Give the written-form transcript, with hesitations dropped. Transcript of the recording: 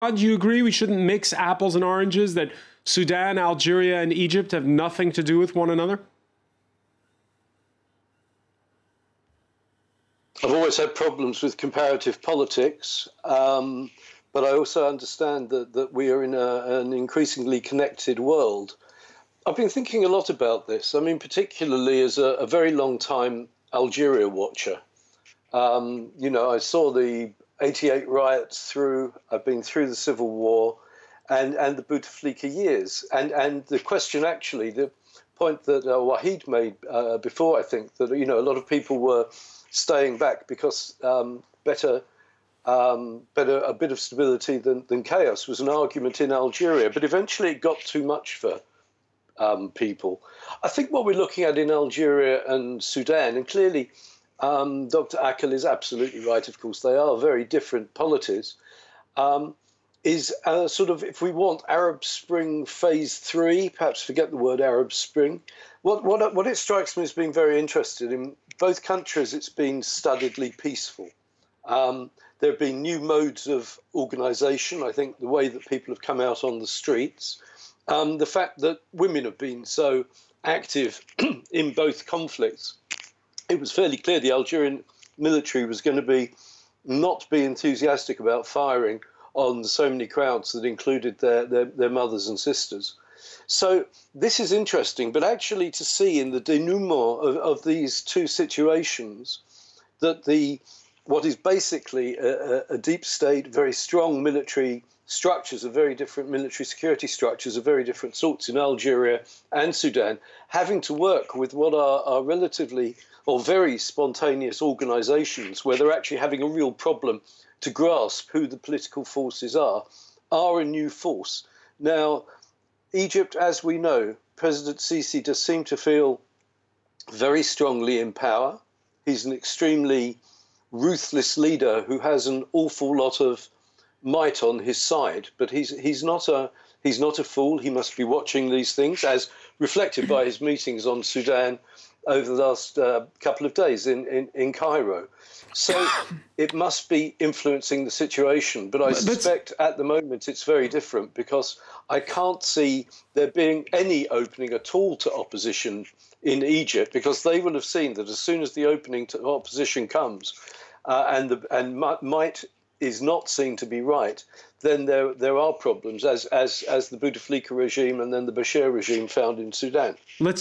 Do you agree we shouldn't mix apples and oranges, that Sudan, Algeria, and Egypt have nothing to do with one another? I've always had problems with comparative politics, but I also understand that we are in an increasingly connected world. I've been thinking a lot about this. I mean, particularly as a very long time Algeria watcher. I saw the 88 riots through, I've been through the civil war and the Bouteflika years. And the question actually, the point that Wahid made before, I think, that, a lot of people were staying back because better a bit of stability than chaos was an argument in Algeria. But eventually it got too much for people. I think what we're looking at in Algeria and Sudan, and clearly Dr. Akel is absolutely right, of course, they are very different polities, is sort of, if we want Arab Spring phase 3, perhaps forget the word Arab Spring, what it strikes me as being very interesting, in both countries it's been studiedly peaceful. There have been new modes of organisation, I think the way that people have come out on the streets, the fact that women have been so active in both conflicts. It was fairly clear the Algerian military was going to not be enthusiastic about firing on so many crowds that included their mothers and sisters. So this is interesting, but actually to see in the denouement of these two situations that what is basically a deep state, very strong military structures, of very different military security structures of very different sorts in Algeria and Sudan, having to work with what are relatively or very spontaneous organisations where they're actually having a real problem to grasp who the political forces are a new force. Now, Egypt, as we know, President Sisi does seem to feel very strongly in power. He's an extremely ruthless leader who has an awful lot of might on his side, but he's not a fool. He must be watching these things, as reflected by his meetings on Sudan over the last couple of days in Cairo. So it must be influencing the situation. But I suspect at the moment it's very different, because I can't see there being any opening at all to opposition in Egypt, because they will have seen that as soon as the opening to opposition comes and might is not seen to be right, then there are problems, as the Bouteflika regime and then the Bashir regime found in Sudan.